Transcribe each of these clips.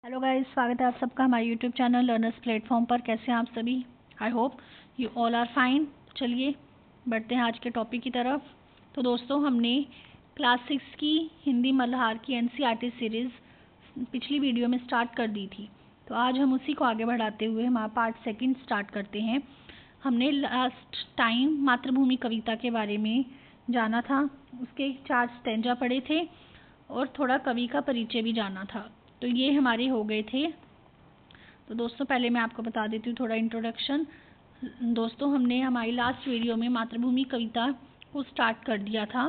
Hello guys, स्वागत है आप सबका हमारे यूट्यूब चैनल लर्नर्स प्लेटफॉर्म पर। कैसे हैं आप सभी? I hope you all are fine. चलिए बढ़ते हैं आज के टॉपिक की तरफ। तो दोस्तों, हमने क्लास 6 की हिंदी मल्हार की एनसीईआरटी सीरीज़ पिछली वीडियो में स्टार्ट कर दी थी। तो आज हम उसी को आगे बढ़ाते हुए हमारा पार्ट सेकंड स्टार्ट करते हैं। हमने लास्ट टाइम मातृभूमि कविता के बारे में जाना था, उसके 4 स्टैंजा पढ़े थे और थोड़ा कवि का परिचय भी जाना था। तो ये हमारे हो गए थे। तो दोस्तों, पहले मैं आपको बता देती हूँ थोड़ा इंट्रोडक्शन। दोस्तों, हमने हमारी लास्ट वीडियो में मातृभूमि कविता को स्टार्ट कर दिया था।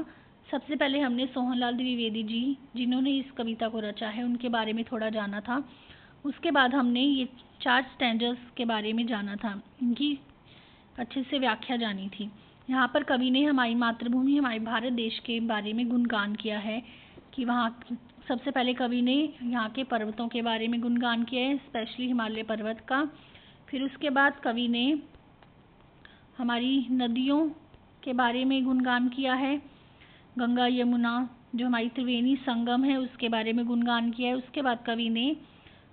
सबसे पहले हमने सोहनलाल द्विवेदी जी, जिन्होंने इस कविता को रचा है, उनके बारे में थोड़ा जाना था। उसके बाद हमने ये 4 स्टैंजर्स के बारे में जाना था, इनकी अच्छे से व्याख्या जानी थी। यहाँ पर कवि ने हमारी मातृभूमि, हमारे भारत देश के बारे में गुणगान किया है कि वहाँ सबसे पहले कवि ने यहाँ के पर्वतों के बारे में गुणगान किया है, स्पेशली हिमालय पर्वत का। फिर उसके बाद कवि ने हमारी नदियों के बारे में गुणगान किया है, गंगा यमुना जो हमारी त्रिवेणी संगम है उसके बारे में गुणगान किया है। उसके बाद कवि ने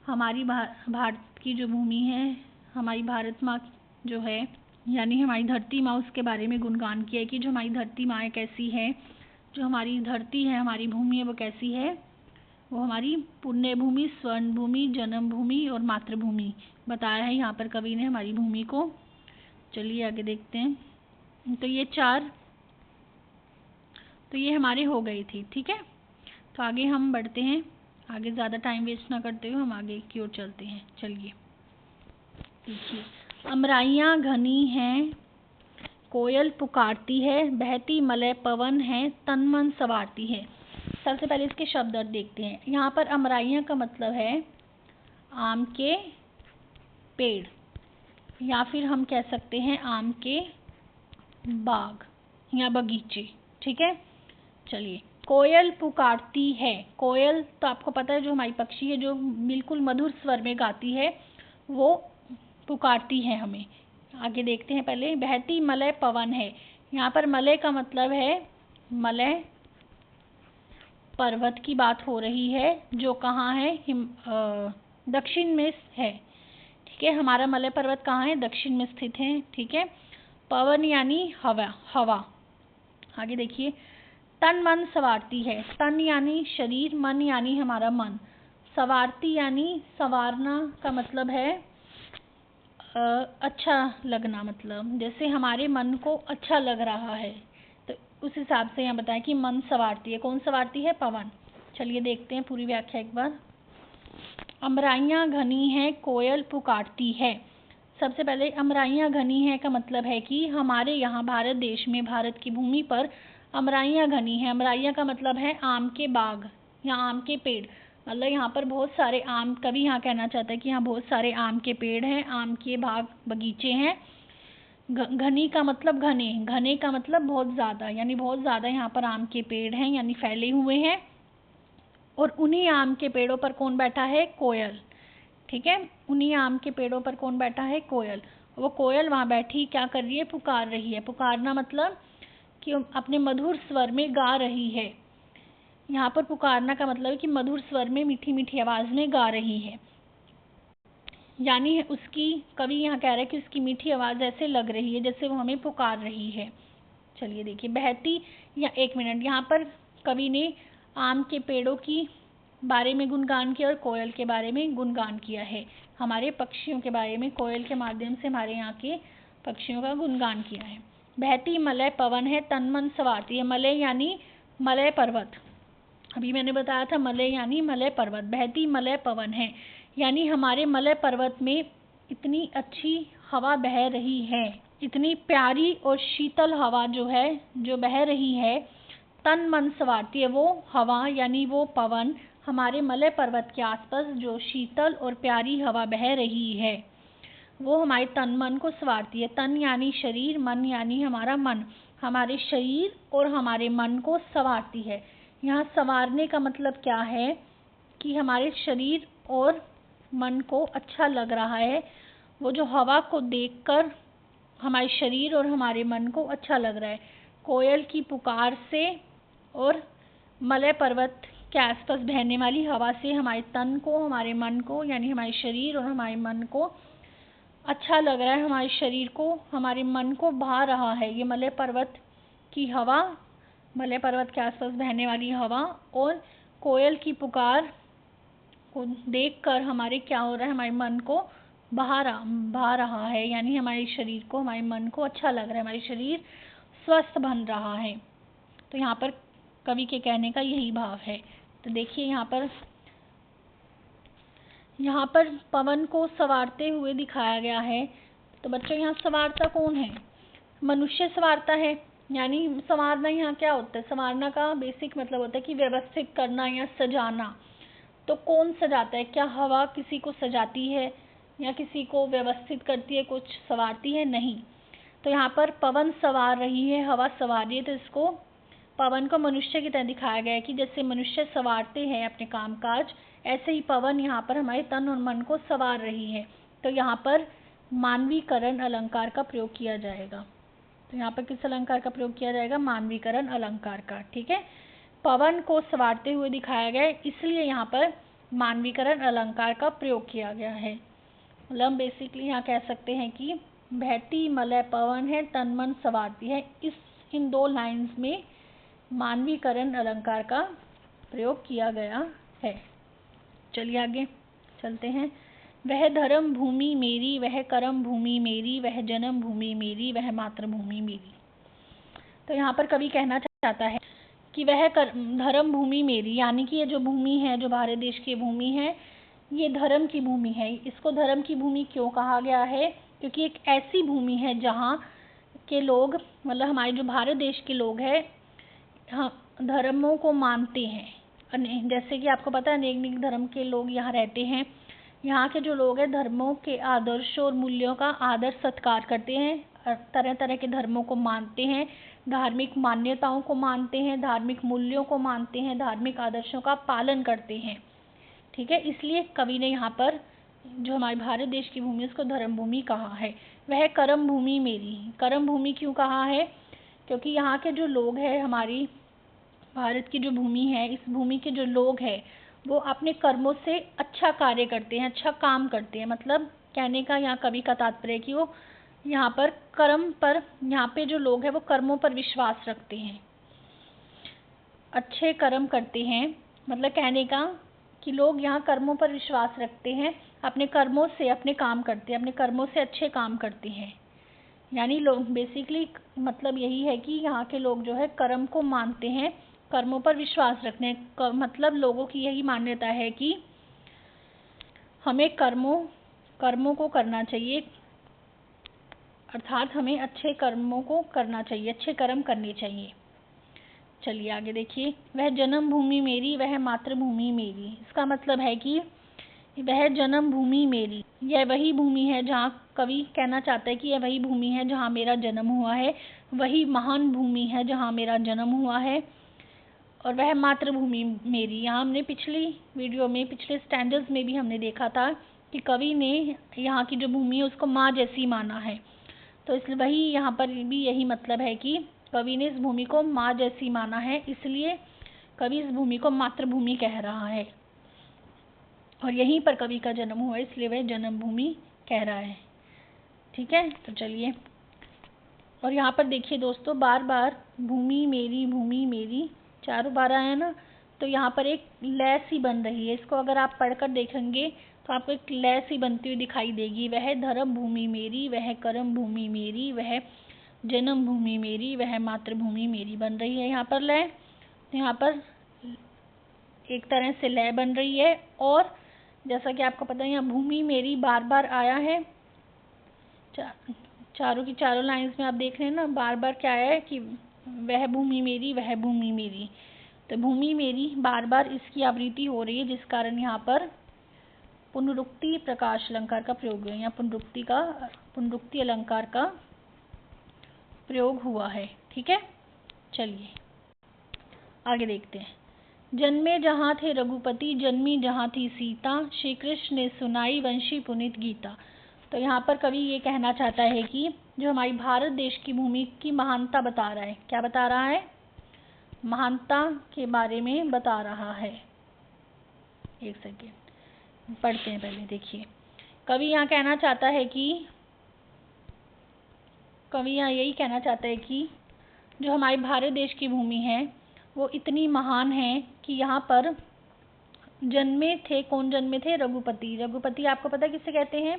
हमारी भारत की जो भूमि है, हमारी भारत माँ जो है, यानी हमारी धरती माँ, उसके बारे में गुणगान किया है कि जो हमारी धरती माँ है कैसी है, जो हमारी धरती है, हमारी भूमि है, वो कैसी है। वो हमारी पुण्य भूमि, स्वर्ण भूमि, जन्म भूमि और मातृभूमि बताया है यहाँ पर कवि ने हमारी भूमि को। चलिए आगे देखते हैं। तो ये हमारे हो गए थे, ठीक है। तो आगे हम बढ़ते हैं। आगे ज़्यादा टाइम वेस्ट ना करते हुए हम आगे की ओर चलते हैं। चलिए देखिए, अमराइयाँ घनी हैं, कोयल पुकारती है, बहती मलय पवन है, तन मन संवारती है। सबसे पहले इसके शब्द अर्थ देखते हैं। यहाँ पर अमराइयाँ का मतलब है आम के पेड़, या फिर हम कह सकते हैं आम के बाग या बगीचे, ठीक है। चलिए, कोयल पुकारती है। कोयल तो आपको पता है जो हमारी पक्षी है, जो बिल्कुल मधुर स्वर में गाती है, वो पुकारती है हमें। आगे देखते हैं। पहले बहती मलय पवन है। यहाँ पर मलय का मतलब है मलय पर्वत की बात हो रही है, जो कहाँ है, दक्षिण में है, ठीक है। हमारा मलय पर्वत कहाँ है? दक्षिण में स्थित है, ठीक है। पवन यानी हवा, हवा। आगे देखिए, तन मन संवारती है। तन यानी शरीर, मन यानी हमारा मन, संवारती यानी संवारना का मतलब है अच्छा लगना, मतलब जैसे हमारे मन को अच्छा लग रहा है, तो उस हिसाब से यहाँ बताया कि मन संवारती है। कौन संवारती है? पवन। चलिए देखते हैं पूरी व्याख्या एक बार। अमराइयाँ घनी है, कोयल पुकारती है। सबसे पहले अमराइयाँ घनी है का मतलब है कि हमारे यहाँ भारत देश में, भारत की भूमि पर अमराइयाँ घनी है। अमराइयाँ का मतलब है आम के बाग या आम के पेड़, मतलब यहाँ पर बहुत सारे आम, कवि यहाँ कहना चाहता है कि यहाँ बहुत सारे आम के पेड़ हैं, आम के बाग बगीचे हैं। घनी का मतलब घने, घने का मतलब बहुत ज़्यादा, यानी बहुत ज़्यादा यहाँ पर आम के पेड़ हैं, यानी फैले हुए हैं। और उन्हीं आम के पेड़ों पर कौन बैठा है? कोयल, ठीक है। उन्हीं आम के पेड़ों पर कौन बैठा है? कोयल। वो कोयल वहाँ बैठी क्या कर रही है? पुकार रही है। पुकारना मतलब कि अपने मधुर स्वर में गा रही है। यहाँ पर पुकारना का मतलब है कि मधुर स्वर में, मीठी मीठी आवाज़ में गा रही है, यानी उसकी, कवि यहाँ कह रहा है कि उसकी मीठी आवाज़ ऐसे लग रही है जैसे वो हमें पुकार रही है। चलिए देखिए, बहती, या एक मिनट, यहाँ पर कवि ने आम के पेड़ों की बारे में गुणगान किया और कोयल के बारे में गुणगान किया है। हमारे पक्षियों के बारे में कोयल के माध्यम से हमारे यहाँ के पक्षियों का गुणगान किया है। बहती मलय पवन है, तन मन संवारती है। मलय यानी मलय पर्वत, अभी मैंने बताया था मलय यानी मलय पर्वत। बहती मलय पवन है, यानी हमारे मलय पर्वत में इतनी अच्छी हवा बह रही है, इतनी प्यारी और शीतल हवा जो है, जो बह रही है, तन मन संवारती है। वो हवा यानी वो पवन हमारे मलय पर्वत के आसपास जो शीतल और प्यारी हवा बह रही है, वो हमारे तन मन को संवारती है। तन यानी शरीर, मन यानी हमारा मन, हमारे शरीर और हमारे मन को संवारती है। यहाँ संवारने का मतलब क्या है कि हमारे शरीर और मन को अच्छा लग रहा है। वो जो हवा को देखकर हमारे शरीर और हमारे मन को अच्छा लग रहा है। कोयल की पुकार से और मलय पर्वत के आसपास बहने वाली हवा से हमारे तन को, हमारे मन को, यानी हमारे शरीर और हमारे मन को अच्छा लग रहा है, हमारे शरीर को, हमारे मन को भा रहा है। ये हिमालय पर्वत की हवा, हिमालय पर्वत के आसपास बहने वाली हवा और कोयल की पुकार को देखकर हमारे क्या हो रहा है, हमारे मन को भा रहा है, यानी हमारे शरीर को, हमारे मन को अच्छा लग रहा है, हमारे शरीर स्वस्थ बन रहा है। तो यहाँ पर कवि के कहने का यही भाव है। तो देखिए यहाँ पर पवन को संवारते हुए दिखाया गया है। तो बच्चों यहाँ संवारता कौन है? मनुष्य संवारता है। यानी संवारना यहाँ क्या होता है? संवारना का बेसिक मतलब होता है कि व्यवस्थित करना या सजाना। तो कौन सजाता है? क्या हवा किसी को सजाती है या किसी को व्यवस्थित करती है, कुछ संवारती है? नहीं। तो यहाँ पर पवन संवार रही है, हवा संवार रही है, तो इसको पवन को मनुष्य की तरह दिखाया गया है कि जैसे मनुष्य संवारते हैं अपने कामकाज, ऐसे ही पवन यहाँ पर हमारे तन और मन को संवार रही है। तो यहाँ पर मानवीकरण अलंकार का प्रयोग किया जाएगा। तो यहाँ पर किस अलंकार का प्रयोग किया जाएगा? मानवीकरण अलंकार का। ठीक है, पवन को संवारते हुए दिखाया गया है, इसलिए यहाँ पर मानवीकरण अलंकार का प्रयोग किया गया है। मतलब बेसिकली यहाँ कह सकते हैं कि बहती मलय पवन है, तन मन संवारती है। इन दो लाइंस में मानवीकरण अलंकार का प्रयोग किया गया है। चलिए आगे चलते हैं। वह धर्म भूमि मेरी, वह कर्म भूमि मेरी, वह जन्म भूमि मेरी, वह मातृभूमि मेरी। तो यहाँ पर कवि कहना चाहता है कि वह धर्म भूमि मेरी, यानी कि ये जो भूमि है, जो भारत देश की भूमि है, ये धर्म की भूमि है। इसको धर्म की भूमि क्यों कहा गया है? क्योंकि एक ऐसी भूमि है जहाँ के लोग, मतलब हमारे जो भारत देश के लोग हैं, धर्मों को मानते हैं। जैसे कि आपको पता है अनेक धर्म के लोग यहाँ रहते हैं। यहाँ के जो लोग हैं धर्मों के आदर्शों और मूल्यों का आदर सत्कार करते हैं, तरह तरह के धर्मों को मानते हैं, धार्मिक मान्यताओं को मानते हैं, धार्मिक मूल्यों को मानते हैं, धार्मिक आदर्शों का पालन करते हैं। ठीक है, इसलिए कवि ने यहाँ पर जो हमारे भारत देश की भूमि उसको धर्म भूमि कहा है। वह कर्म भूमि मेरी, कर्म भूमि क्यों कहा है? क्योंकि यहाँ के जो लोग हैं, हमारी भारत की जो भूमि है, इस भूमि के जो लोग हैं वो अपने कर्मों से अच्छा कार्य करते हैं, अच्छा काम करते हैं। मतलब कहने का यहाँ कवि का तात्पर्य है कि वो यहाँ पर कर्म पर, यहाँ पे जो लोग हैं वो कर्मों पर विश्वास रखते हैं, अच्छे कर्म करते हैं। मतलब कहने का कि लोग यहाँ कर्मों पर विश्वास रखते हैं, अपने कर्मों से अपने काम करते हैं, अपने कर्मों से अच्छे काम करते हैं। यानी लोग बेसिकली मतलब यही है कि यहाँ के लोग जो है कर्म को मानते हैं, कर्मों पर विश्वास रखते हैं। मतलब लोगों की यही मान्यता है कि हमें कर्मों को करना चाहिए, अर्थात हमें अच्छे कर्मों को करना चाहिए, अच्छे कर्म करने चाहिए। चलिए आगे देखिए। वह जन्म भूमि मेरी, वह मातृभूमि मेरी। इसका मतलब है कि वह जन्म भूमि मेरी, यह वही भूमि है जहाँ, कवि कहना चाहता है कि यह वही भूमि है जहाँ मेरा जन्म हुआ है, वही महान भूमि है जहाँ मेरा जन्म हुआ है। और वह मातृभूमि मेरी, यहाँ हमने पिछली वीडियो में, पिछले स्टैंडर्स में भी हमने देखा था कि कवि ने यहाँ की जो भूमि है उसको माँ जैसी माना है। तो इसलिए वही यहाँ पर भी यही मतलब है कि कवि ने इस भूमि को माँ जैसी माना है, इसलिए कवि इस भूमि को मातृभूमि कह रहा है। और यहीं पर कवि का जन्म हुआ, इसलिए वह जन्मभूमि कह रहा है। ठीक है, तो चलिए। और यहाँ पर देखिए दोस्तों, बार बार भूमि मेरी चारों बार आया ना, तो यहाँ पर एक लय सी बन रही है। इसको अगर आप पढ़कर देखेंगे तो आपको एक लय सी बनती हुई दिखाई देगी। वह धर्म भूमि मेरी, वह कर्म भूमि मेरी, वह जन्म भूमि मेरी, वह मातृभूमि मेरी बन रही है यहाँ पर लय। यहाँ पर एक तरह से लय बन रही है। और जैसा कि आपको पता है यहाँ भूमि मेरी बार बार आया है, चारों की चारों लाइंस में आप देख रहे हैं ना, बार बार क्या आया है कि वह भूमि मेरी, वह भूमि मेरी। तो भूमि मेरी बार बार इसकी आवृत्ति हो रही है, जिस कारण यहाँ पर पुनरुक्ति प्रकाश अलंकार का प्रयोग हुआ है, या पुनरुक्ति अलंकार का प्रयोग हुआ है। ठीक है, चलिए आगे देखते हैं। जन्मे जहाँ थे रघुपति, जन्मी जहाँ थी सीता, श्री कृष्ण ने सुनाई वंशी पुनीत गीता। तो यहाँ पर कवि ये कहना चाहता है कि जो हमारी भारत देश की भूमि की महानता बता रहा है, क्या बता रहा है? महानता के बारे में बता रहा है। एक सेकेंड पढ़ते हैं पहले। देखिए, कवि यहाँ कहना चाहता है कि कवि यहाँ यही कहना चाहता है कि जो हमारे भारत देश की भूमि है वो इतनी महान है कि यहाँ पर जन्मे थे, कौन जन्मे थे? रघुपति। रघुपति आपको पता है किससे कहते हैं?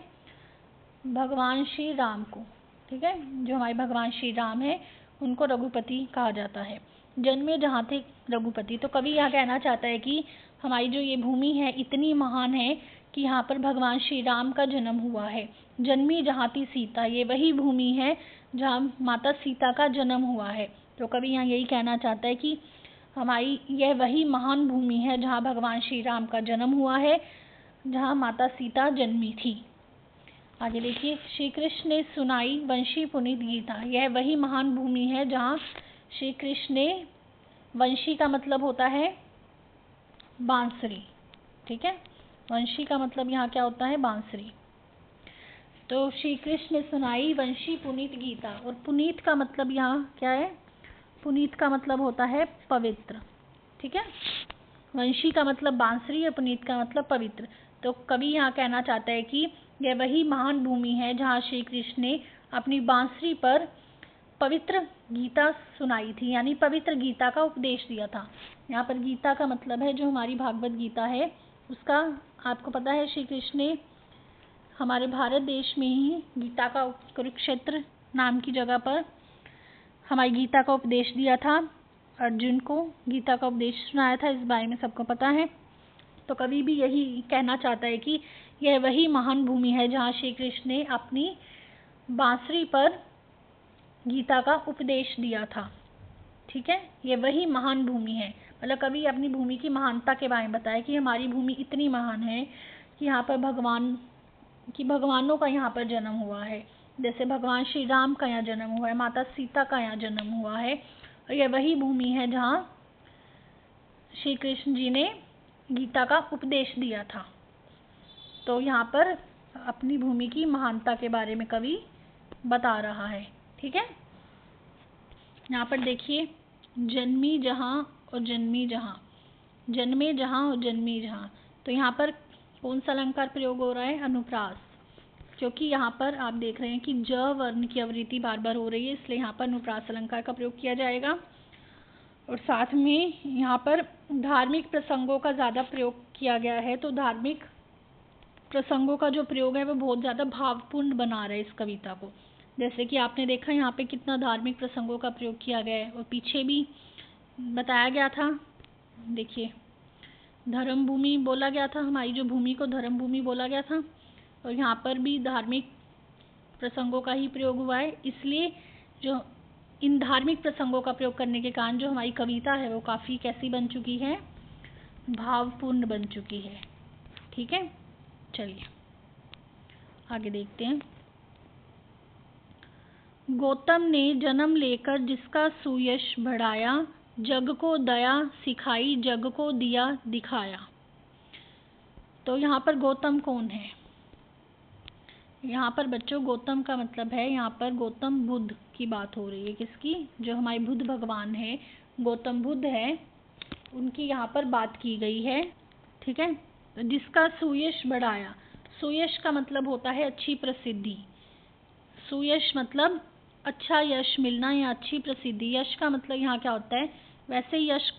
भगवान श्री राम को। ठीक है, जो हमारे भगवान श्री राम है उनको रघुपति कहा जाता है। जन्मे जहाँ थे रघुपति। तो कवि यहाँ कहना चाहता है कि हमारी जो ये भूमि है इतनी महान है कि यहाँ पर भगवान श्री राम का जन्म हुआ है। जन्मी जहाँ थी सीता, ये वही भूमि है जहाँ माता सीता का जन्म हुआ है। तो कवि यहाँ यही कहना चाहता है कि हमारी यह वही महान भूमि है जहाँ भगवान श्री राम का जन्म हुआ है, जहाँ माता सीता जन्मी थी। आगे देखिए, श्री कृष्ण ने सुनाई वंशी पुनीत गीता। यह वही महान भूमि है जहाँ श्री कृष्ण ने, वंशी का मतलब होता है बांसुरी। ठीक है, वंशी का मतलब यहाँ क्या होता है? बांसुरी। तो श्री कृष्ण ने सुनाई वंशी पुनीत गीता, और पुनीत का मतलब यहाँ क्या है? पुनीत का मतलब होता है पवित्र। ठीक है, वंशी का मतलब बांसुरी और पुनीत का मतलब पवित्र। तो कवि यहाँ कहना चाहता है कि यह वही महान भूमि है जहाँ श्री कृष्ण ने अपनी बांसुरी पर पवित्र गीता सुनाई थी, यानी पवित्र गीता का उपदेश दिया था। यहाँ पर गीता का मतलब है जो हमारी भागवत गीता है उसका, आपको पता है श्री कृष्ण ने हमारे भारत देश में ही गीता का, कुरुक्षेत्र नाम की जगह पर हमारी गीता का उपदेश दिया था। अर्जुन को गीता का उपदेश सुनाया था, इस बारे में सबको पता है। तो कवि भी यही कहना चाहता है कि यह वही महान भूमि है जहाँ श्री कृष्ण ने अपनी बांसुरी पर गीता का उपदेश दिया था। ठीक है, ये वही महान भूमि है। मतलब कवि अपनी भूमि की महानता के बारे में बताया कि हमारी भूमि इतनी महान है कि यहाँ पर भगवानों का यहाँ पर जन्म हुआ है। जैसे भगवान श्री राम का यहाँ जन्म हुआ है, माता सीता का यहाँ जन्म हुआ है, और यह वही भूमि है जहाँ श्री कृष्ण जी ने गीता का उपदेश दिया था। तो यहाँ पर अपनी भूमि की महानता के बारे में कवि बता रहा है। ठीक है, यहाँ पर देखिए, जन्मी जहाँ और जन्मी जहाँ, जन्मे जहाँ और जन्मी जहाँ। तो यहाँ पर कौन सा अलंकार प्रयोग हो रहा है? अनुप्रास। क्योंकि यहाँ पर आप देख रहे हैं कि ज वर्ण की आवृत्ति बार बार हो रही है, इसलिए यहाँ पर अनुप्रास अलंकार का प्रयोग किया जाएगा। और साथ में यहाँ पर धार्मिक प्रसंगों का ज़्यादा प्रयोग किया गया है। तो धार्मिक प्रसंगों का जो प्रयोग है वो बहुत ज़्यादा भावपूर्ण बना रहा है इस कविता को। जैसे कि आपने देखा यहाँ पे कितना धार्मिक प्रसंगों का प्रयोग किया गया है, और पीछे भी बताया गया था। देखिए, धर्म भूमि बोला गया था, हमारी जो भूमि को धर्म भूमि बोला गया था, और यहाँ पर भी धार्मिक प्रसंगों का ही प्रयोग हुआ है। इसलिए जो इन धार्मिक प्रसंगों का प्रयोग करने के कारण जो हमारी कविता है वो काफ़ी कैसी बन चुकी है? भावपूर्ण बन चुकी है। ठीक है, चलिए आगे देखते हैं। गौतम ने जन्म लेकर जिसका सुयश बढ़ाया, जग को दया सिखाई, जग को दिया दिखाया। तो यहाँ पर गौतम कौन है? यहाँ पर बच्चों गौतम का मतलब है, यहाँ पर गौतम बुद्ध की बात हो रही है। किसकी? जो हमारे बुद्ध भगवान है, गौतम बुद्ध है, उनकी यहाँ पर बात की गई है। ठीक है, तो जिसका सुयश बढ़ाया, सुयश का मतलब होता है अच्छी प्रसिद्धि। सुयश मतलब अच्छा यश मिलना या अच्छी प्रसिद्धि। यश का मतलब यहाँ क्या होता है? वैसे यश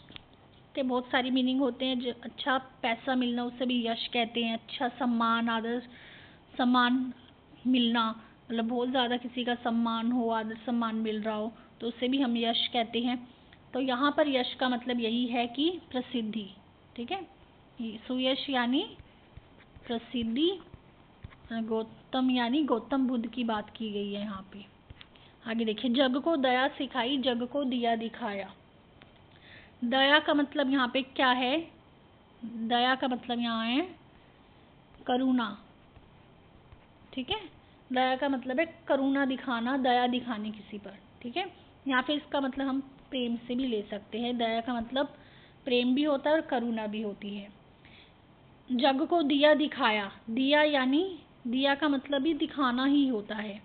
के बहुत सारी मीनिंग होते हैं। जो अच्छा पैसा मिलना उसे भी यश कहते हैं। अच्छा सम्मान, आदर सम्मान मिलना, मतलब बहुत ज़्यादा किसी का सम्मान हो, आदर सम्मान मिल रहा हो, तो उसे भी हम यश कहते हैं। तो यहाँ पर यश का मतलब यही है कि प्रसिद्धि। ठीक है, सुयश यानी प्रसिद्धि। गौतम यानी गौतम बुद्ध की बात की गई है यहाँ पे। आगे देखिए, जग को दया सिखाई, जग को दिया दिखाया। दया का मतलब यहाँ पे क्या है? दया का मतलब यहाँ है करुणा। ठीक है, दया का मतलब है करुणा दिखाना, दया दिखानी किसी पर। ठीक है, यहाँ पे इसका मतलब हम प्रेम से भी ले सकते हैं। दया का मतलब प्रेम भी होता है और करुणा भी होती है। जग को दिया दिखाया, दिया यानी दिया का मतलब भी दिखाना ही होता है।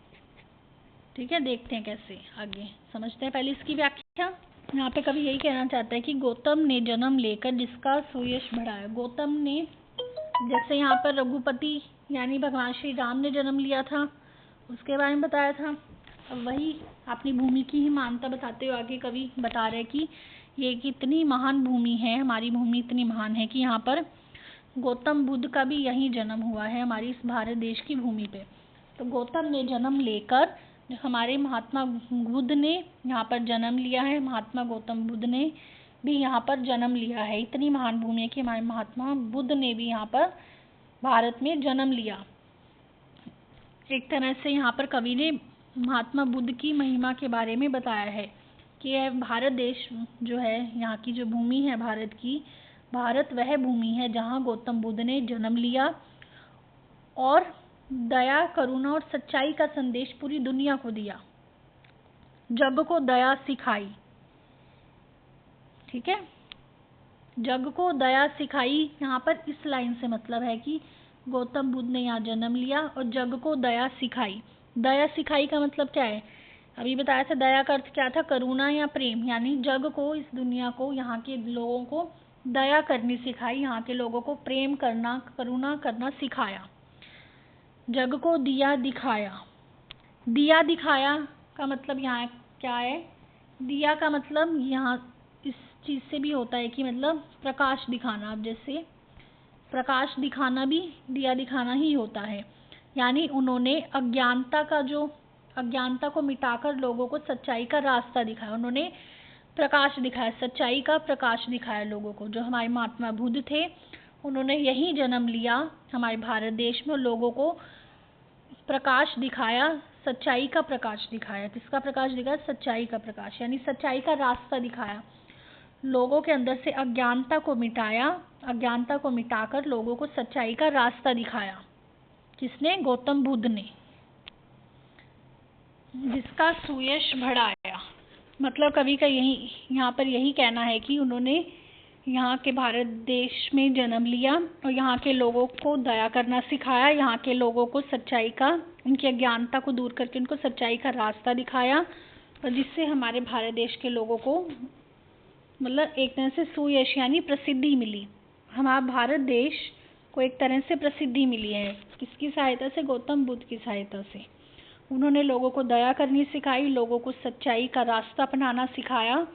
ठीक है, देखते हैं कैसे आगे समझते हैं। पहले इसकी व्याख्या। यहाँ पे कवि यही कहना चाहता है कि गौतम ने जन्म लेकर जिसका सुयश बढ़ाया। गौतम ने, जैसे यहाँ पर रघुपति यानी भगवान श्री राम ने जन्म लिया था, उसके बारे में बताया था। अब वही अपनी भूमि की ही महानता बताते हुए आगे कवि बता रहे कि ये कितनी महान भूमि है, हमारी भूमि इतनी महान है कि यहाँ पर गौतम बुद्ध का भी यही जन्म हुआ है, हमारी इस भारत देश की भूमि पे। तो गौतम ने जन्म लेकर, हमारे महात्मा बुद्ध ने यहाँ पर जन्म लिया है, महात्मा गौतम बुद्ध ने भी यहाँ पर जन्म लिया है। इतनी महान भूमि है कि हमारे महात्मा बुद्ध ने भी यहाँ पर भारत में जन्म लिया। एक तरह से यहाँ पर कवि ने महात्मा बुद्ध की महिमा के बारे में बताया है कि यह भारत देश जो है, यहाँ की जो भूमि है भारत की, भारत वह भूमि है जहाँ गौतम बुद्ध ने जन्म लिया और दया, करुणा और सच्चाई का संदेश पूरी दुनिया को दिया, जग को दया सिखाई। ठीक है, जग को दया सिखाई। यहाँ पर इस लाइन से मतलब है कि गौतम बुद्ध ने यहाँ जन्म लिया और जग को दया सिखाई। दया सिखाई का मतलब क्या है, अभी बताया था। दया का अर्थ क्या था, करुणा या प्रेम, यानी जग को, इस दुनिया को, यहाँ के लोगों को दया करनी सिखाई, यहाँ के लोगों को प्रेम करना, करुणा करना सिखाया। जग को दिया दिखाया। दिया दिखाया का मतलब यहाँ क्या है, दिया का मतलब यहाँ इस चीज़ से भी होता है कि मतलब प्रकाश दिखाना। अब जैसे प्रकाश दिखाना भी दिया दिखाना ही होता है, यानी उन्होंने अज्ञानता को मिटाकर लोगों को सच्चाई का रास्ता दिखाया। उन्होंने प्रकाश दिखाया, सच्चाई का प्रकाश दिखाया लोगों को। जो हमारे महात्मा बुद्ध थे, उन्होंने यही जन्म लिया हमारे भारत देश में, लोगों को प्रकाश दिखाया, सच्चाई का प्रकाश दिखाया। किसका प्रकाश दिखाया, सच्चाई का प्रकाश, यानी सच्चाई का रास्ता दिखाया। लोगों के अंदर से अज्ञानता को मिटाया, अज्ञानता को मिटाकर लोगों को सच्चाई का रास्ता दिखाया। किसने, गौतम बुद्ध ने, जिसका सुयश बढ़ाया। मतलब कवि का यही, यहाँ पर यही कहना है कि उन्होंने यहाँ के भारत देश में जन्म लिया और यहाँ के लोगों को दया करना सिखाया, यहाँ के लोगों को सच्चाई का, उनकी अज्ञानता को दूर करके उनको सच्चाई का रास्ता दिखाया, और जिससे हमारे भारत देश के लोगों को मतलब एक तरह से सुयश यानी प्रसिद्धि मिली। हमारा भारत देश को एक तरह से प्रसिद्धि मिली है, किसकी सहायता से, गौतम बुद्ध की सहायता से। उन्होंने लोगों को दया करनी सिखाई, लोगों को सच्चाई का रास्ता अपनाना सिखाया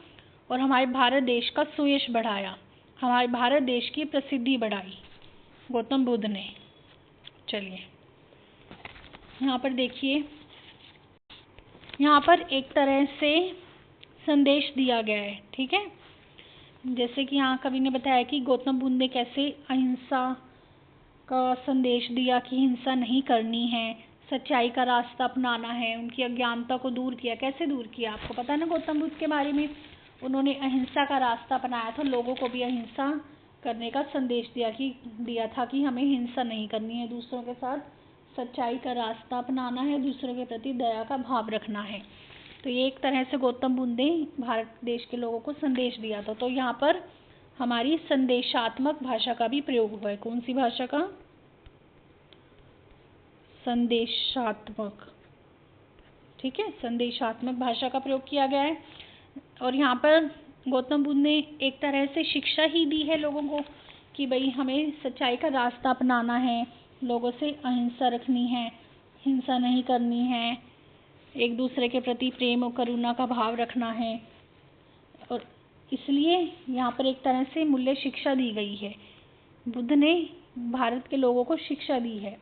और हमारे भारत देश का सुयश बढ़ाया, हमारे भारत देश की प्रसिद्धि बढ़ाई गौतम बुद्ध ने। चलिए यहाँ पर देखिए, यहाँ पर एक तरह से संदेश दिया गया है। ठीक है, जैसे कि यहाँ कवि ने बताया कि गौतम बुद्ध ने कैसे अहिंसा का संदेश दिया कि हिंसा नहीं करनी है, सच्चाई का रास्ता अपनाना है, उनकी अज्ञानता को दूर किया। कैसे दूर किया, आपको पता है ना गौतम बुद्ध के बारे में। उन्होंने अहिंसा का रास्ता अपनाया था, लोगों को भी अहिंसा करने का संदेश दिया था कि हमें हिंसा नहीं करनी है, दूसरों के साथ सच्चाई का रास्ता अपनाना है, दूसरों के प्रति दया का भाव रखना है। तो ये एक तरह से गौतम बुद्ध ने भारत देश के लोगों को संदेश दिया था। तो यहाँ पर हमारी संदेशात्मक भाषा का भी प्रयोग हुआ है। कौन सी भाषा का, संदेशात्मक। ठीक है, संदेशात्मक भाषा का प्रयोग किया गया है। और यहाँ पर गौतम बुद्ध ने एक तरह से शिक्षा ही दी है लोगों को कि भाई हमें सच्चाई का रास्ता अपनाना है, लोगों से अहिंसा रखनी है, हिंसा नहीं करनी है, एक दूसरे के प्रति प्रेम और करुणा का भाव रखना है। और इसलिए यहाँ पर एक तरह से मूल्य शिक्षा दी गई है। बुद्ध ने भारत के लोगों को शिक्षा दी है।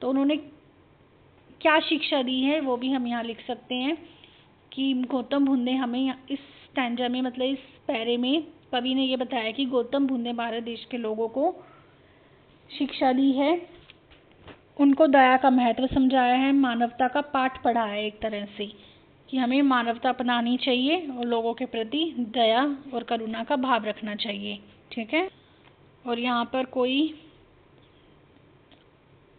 तो उन्होंने क्या शिक्षा दी है वो भी हम यहाँ लिख सकते हैं कि गौतम बुद्ध ने हमें इस स्टैंजा में, मतलब इस पैरे में कवि ने ये बताया कि गौतम बुद्ध ने भारत देश के लोगों को शिक्षा दी है, उनको दया का महत्व समझाया है, मानवता का पाठ पढ़ाया है एक तरह से कि हमें मानवता अपनानी चाहिए और लोगों के प्रति दया और करुणा का भाव रखना चाहिए। ठीक है, और यहाँ पर कोई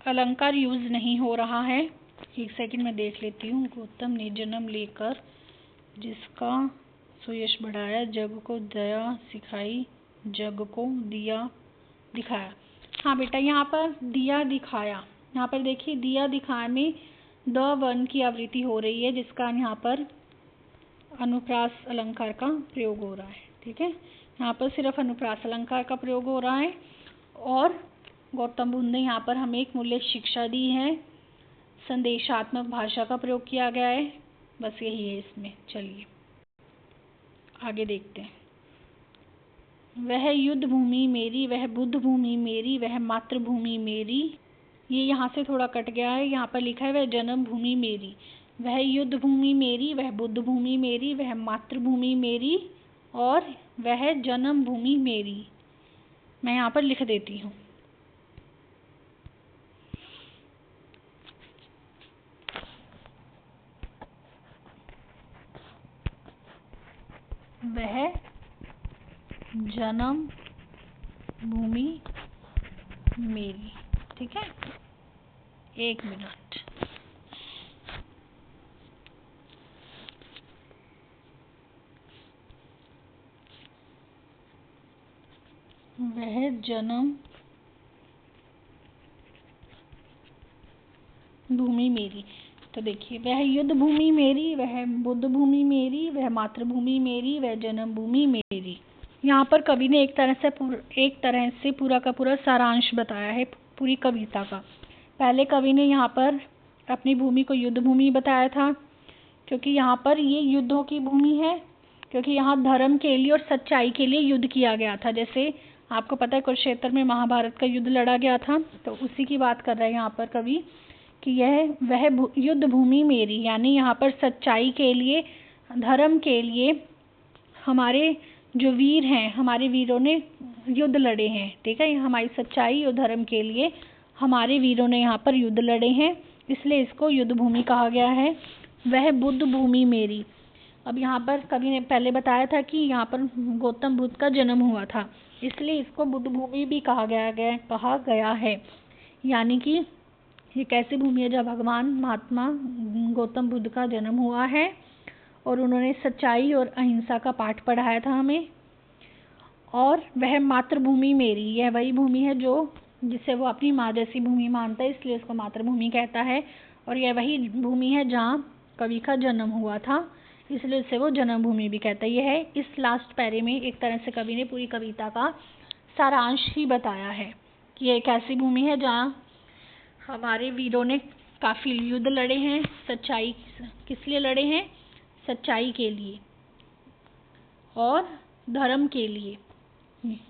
अलंकार यूज नहीं हो रहा है। एक सेकंड में देख लेती हूँ। गौतम ने जन्म लेकर जिसका सुयश बढ़ाया, जग को दया सिखाई, जग को दिया दिखाया। हाँ बेटा, यहाँ पर दिया दिखाया, यहाँ पर देखिए दिया दिखाया में द वर्ण की आवृत्ति हो रही है, जिसका यहाँ पर अनुप्रास अलंकार का प्रयोग हो रहा है। ठीक है, यहाँ पर सिर्फ अनुप्रास अलंकार का प्रयोग हो रहा है और गौतम बुद्ध ने यहाँ पर हमें एक मूल्य शिक्षा दी है, संदेशात्मक भाषा का प्रयोग किया गया है, बस यही है इसमें। चलिए आगे देखते हैं। वह युद्ध भूमि मेरी, वह बुद्ध भूमि मेरी, वह मातृभूमि मेरी। ये यहाँ से थोड़ा कट गया है, यहाँ पर लिखा है वह जन्म भूमि मेरी। वह युद्ध भूमि मेरी, वह बुद्ध भूमि मेरी, वह मातृभूमि मेरी और वह जन्म भूमि मेरी। मैं यहाँ पर लिख देती हूँ। वह जन्म भूमि मेरी। ठीक है, एक मिनट। वह जन्म भूमि मेरी। तो देखिए, वह युद्ध भूमि मेरी, वह बुद्ध भूमि मेरी, वह मातृभूमि मेरी, वह जन्म भूमि मेरी। यहाँ पर कवि ने एक तरह से पूरा का पूरा सारांश बताया है पूरी कविता का। पहले कवि ने यहाँ पर अपनी भूमि को युद्ध भूमि बताया था, क्योंकि यहाँ पर ये युद्धों की भूमि है, क्योंकि यहाँ धर्म के लिए और सच्चाई के लिए युद्ध किया गया था। जैसे आपको पता है कुरुक्षेत्र में महाभारत का युद्ध लड़ा गया था, तो उसी की बात कर रहे हैं यहाँ पर कवि कि यह वह युद्ध भूमि मेरी, यानी यहाँ पर सच्चाई के लिए, धर्म के लिए हमारे जो वीर हैं, हमारे वीरों ने युद्ध लड़े हैं। ठीक है, हमारी सच्चाई और धर्म के लिए हमारे वीरों ने यहाँ पर युद्ध लड़े हैं, इसलिए इसको युद्ध भूमि कहा गया है। वह बुद्ध भूमि मेरी। अब यहाँ पर कवि ने पहले बताया था कि यहाँ पर गौतम बुद्ध का जन्म हुआ था, इसलिए इसको बुद्ध भूमि भी कहा गया है। यानी कि ये कैसी भूमि है, जब भगवान महात्मा गौतम बुद्ध का जन्म हुआ है और उन्होंने सच्चाई और अहिंसा का पाठ पढ़ाया था हमें। और वह मातृभूमि मेरी, यह वही भूमि है जिसे वो अपनी माँ जैसी भूमि मानता है, इसलिए उसको मातृभूमि कहता है। और यह वही भूमि है जहाँ कवि का जन्म हुआ था, इसलिए उसे वो जन्मभूमि भी कहता है। यह है इस लास्ट पैरे में एक तरह से कवि ने पूरी कविता का सारांश ही बताया है कि यह एक ऐसी भूमि है जहाँ हमारे वीरों ने काफ़ी युद्ध लड़े हैं। सच्चाई किस लिए लड़े हैं? सच्चाई के लिए और धर्म के लिए।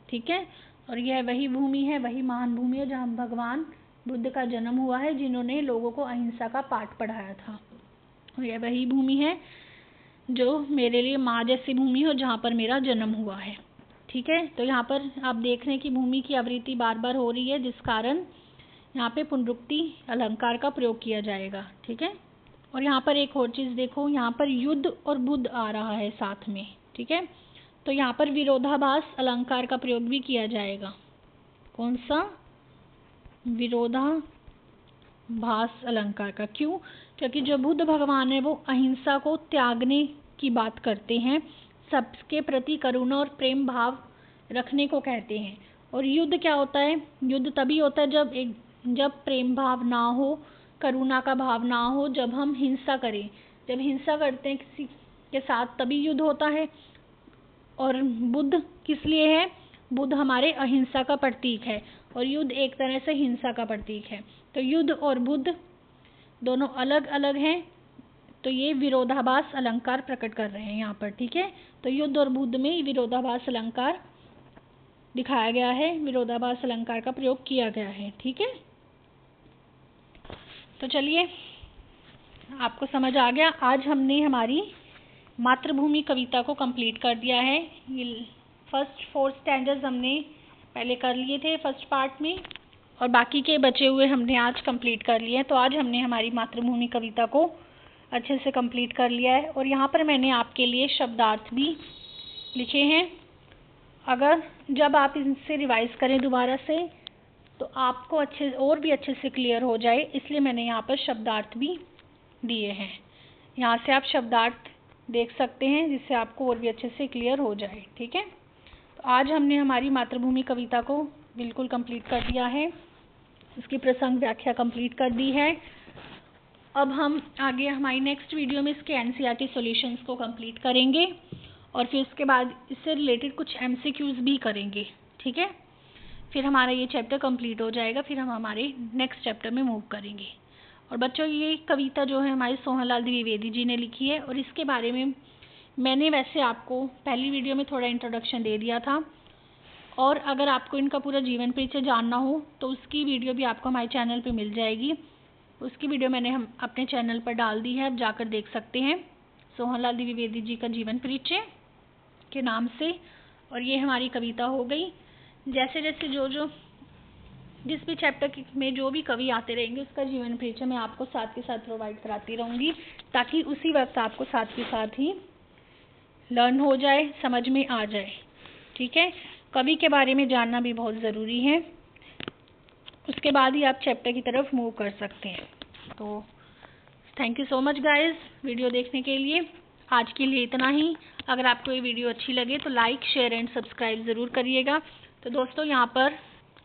ठीक है, और यह वही भूमि है, वही महान भूमि है जहाँ भगवान बुद्ध का जन्म हुआ है, जिन्होंने लोगों को अहिंसा का पाठ पढ़ाया था। और यह वही भूमि है जो मेरे लिए माँ जैसी भूमि हो, जहाँ पर मेरा जन्म हुआ है। ठीक है, तो यहाँ पर आप देख रहे हैं कि भूमि की आवृत्ति बार बार हो रही है, जिस कारण यहाँ पे पुनरुक्ति अलंकार का प्रयोग किया जाएगा। ठीक है, और यहाँ पर एक और चीज़ देखो, यहाँ पर युद्ध और बुद्ध आ रहा है साथ में। ठीक है, तो यहाँ पर विरोधाभास अलंकार का प्रयोग भी किया जाएगा। कौन सा? विरोधाभास अलंकार का। क्यों? क्योंकि जो बुद्ध भगवान है वो अहिंसा को त्यागने की बात करते हैं, सबके प्रति करुणा और प्रेम भाव रखने को कहते हैं। और युद्ध क्या होता है? युद्ध तभी होता है जब प्रेम भाव ना हो, करुणा का भाव ना हो, जब हम हिंसा करें। जब हिंसा करते हैं किसी के साथ तभी युद्ध होता है। और बुद्ध किस लिए है? बुद्ध हमारे अहिंसा का प्रतीक है और युद्ध एक तरह से हिंसा का प्रतीक है। तो युद्ध और बुद्ध दोनों अलग अलग हैं, तो ये विरोधाभास अलंकार प्रकट कर रहे हैं यहाँ पर। ठीक है, तो युद्ध और बुद्ध में विरोधाभास अलंकार दिखाया गया है, विरोधाभास अलंकार का प्रयोग किया गया है। ठीक है, तो चलिए आपको समझ आ गया। आज हमने हमारी मातृभूमि कविता को कंप्लीट कर दिया है। ये फर्स्ट 4 स्टैंडर्स हमने पहले कर लिए थे फर्स्ट पार्ट में, और बाकी के बचे हुए हमने आज कंप्लीट कर लिए हैं। तो आज हमने हमारी मातृभूमि कविता को अच्छे से कंप्लीट कर लिया है। और यहाँ पर मैंने आपके लिए शब्दार्थ भी लिखे हैं। अगर जब आप इनसे रिवाइज करें दोबारा से तो आपको और भी अच्छे से क्लियर हो जाए, इसलिए मैंने यहाँ पर शब्दार्थ भी दिए हैं। यहाँ से आप शब्दार्थ देख सकते हैं, जिससे आपको और भी अच्छे से क्लियर हो जाए। ठीक है, तो आज हमने हमारी मातृभूमि कविता को बिल्कुल कंप्लीट कर दिया है, उसकी प्रसंग व्याख्या कंप्लीट कर दी है। अब हम आगे हमारी नेक्स्ट वीडियो में इसके एनसीईआरटी सॉल्यूशंस को कंप्लीट करेंगे और फिर उसके बाद इससे रिलेटेड कुछ एमसीक्यूज़ भी करेंगे, ठीक है। फिर हमारा ये चैप्टर कंप्लीट हो जाएगा, फिर हम हमारे नेक्स्ट चैप्टर में मूव करेंगे। और बच्चों, ये कविता जो है हमारे सोहनलाल द्विवेदी जी ने लिखी है और इसके बारे में मैंने वैसे आपको पहली वीडियो में थोड़ा इंट्रोडक्शन दे दिया था, और अगर आपको इनका पूरा जीवन परिचय जानना हो तो उसकी वीडियो भी आपको हमारे चैनल पे मिल जाएगी। उसकी वीडियो मैंने हम अपने चैनल पर डाल दी है, आप जाकर देख सकते हैं, सोहनलाल द्विवेदी जी का जीवन परिचय के नाम से। और ये हमारी कविता हो गई। जैसे जैसे जिस भी चैप्टर में जो भी कवि आते रहेंगे उसका जीवन परिचय मैं आपको साथ के साथ प्रोवाइड कराती रहूँगी, ताकि उसी वक्त आपको साथ के साथ ही लर्न हो जाए, समझ में आ जाए, ठीक है। कवि के बारे में जानना भी बहुत ज़रूरी है, उसके बाद ही आप चैप्टर की तरफ मूव कर सकते हैं। तो thank you so much guys video देखने के लिए। आज के लिए इतना ही। अगर आपको ये वीडियो अच्छी लगे तो लाइक, शेयर एंड सब्सक्राइब ज़रूर करिएगा। तो दोस्तों, यहाँ पर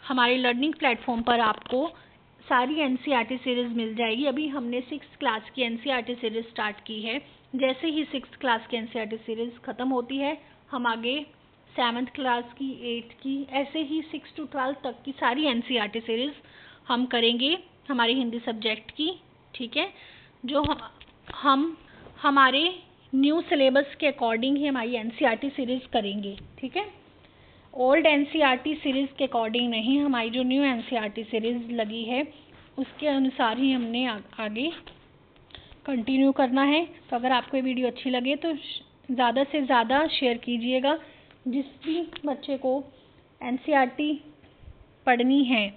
हमारे लर्निंग प्लेटफॉर्म पर आपको सारी एनसीईआरटी सीरीज़ मिल जाएगी। अभी हमने 6th क्लास की एनसीईआरटी सीरीज़ स्टार्ट की है। जैसे ही 6th क्लास की एनसीईआरटी सीरीज़ ख़त्म होती है, हम आगे 7th क्लास की, 8th की, ऐसे ही 6 to 12 तक की सारी एनसीईआरटी सीरीज़ हम करेंगे हमारे हिंदी सब्जेक्ट की, ठीक है। जो हम हमारे न्यू सिलेबस के अकॉर्डिंग ही हमारी एनसीईआरटी सीरीज़ करेंगे, ठीक है। ओल्ड एनसीईआरटी सीरीज़ के अकॉर्डिंग नहीं, हमारी जो न्यू एनसीईआरटी सीरीज़ लगी है उसके अनुसार ही हमने आगे कंटिन्यू करना है। तो अगर आपको ये वीडियो अच्छी लगे तो ज़्यादा से ज़्यादा शेयर कीजिएगा। जिस भी बच्चे को एनसीईआरटी पढ़नी है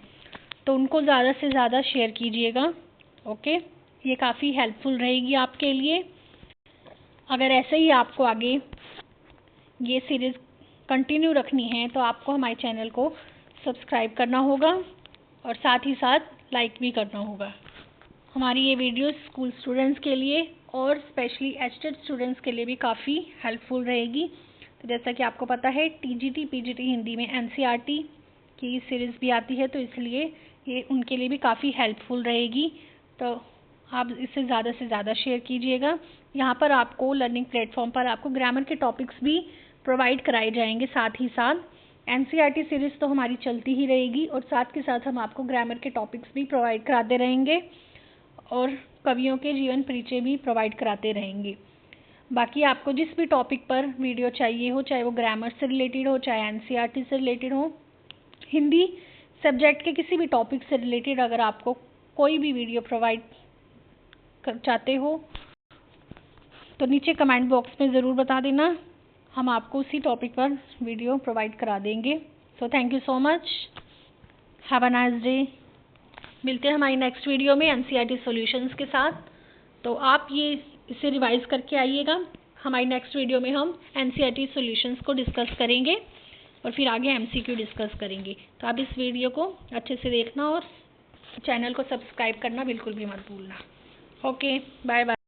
तो उनको ज़्यादा से ज़्यादा शेयर कीजिएगा, ओके। ये काफ़ी हेल्पफुल रहेगी आपके लिए। अगर ऐसे ही आपको आगे ये सीरीज़ कंटिन्यू रखनी है तो आपको हमारे चैनल को सब्सक्राइब करना होगा और साथ ही साथ लाइक भी करना होगा। हमारी ये वीडियो स्कूल स्टूडेंट्स के लिए और स्पेशली एचटेट स्टूडेंट्स के लिए भी काफ़ी हेल्पफुल रहेगी। तो जैसा कि आपको पता है, टीजीटी पीजीटी हिंदी में एनसीईआरटी की सीरीज़ भी आती है, तो इसलिए ये उनके लिए भी काफ़ी हेल्पफुल रहेगी। तो आप इसे ज़्यादा से ज़्यादा शेयर कीजिएगा। यहाँ पर आपको लर्निंग प्लेटफॉर्म पर आपको ग्रामर के टॉपिक्स भी प्रोवाइड कराए जाएंगे। साथ ही साथ एनसीईआरटी सीरीज़ तो हमारी चलती ही रहेगी और साथ के साथ हम आपको ग्रामर के टॉपिक्स भी प्रोवाइड कराते रहेंगे और कवियों के जीवन परिचय भी प्रोवाइड कराते रहेंगे। बाकी आपको जिस भी टॉपिक पर वीडियो चाहिए हो, चाहे वो ग्रामर से रिलेटेड हो, चाहे एनसीईआरटी से रिलेटेड हो, हिंदी सब्जेक्ट के किसी भी टॉपिक से रिलेटेड अगर आपको कोई भी वीडियो प्रोवाइड चाहते हो तो नीचे कमेंट बॉक्स में ज़रूर बता देना, हम आपको उसी टॉपिक पर वीडियो प्रोवाइड करा देंगे। So thank you so much, have a nice day. मिलते हैं हमारी नेक्स्ट वीडियो में एनसीईआरटी सॉल्यूशंस के साथ। तो आप ये इसे रिवाइज करके आइएगा। हमारी नेक्स्ट वीडियो में हम एनसीईआरटी सॉल्यूशंस को डिस्कस करेंगे और फिर आगे एमसीक्यू डिस्कस करेंगे। तो आप इस वीडियो को अच्छे से देखना और चैनल को सब्सक्राइब करना बिल्कुल भी मत भूलना। Okay, bye bye.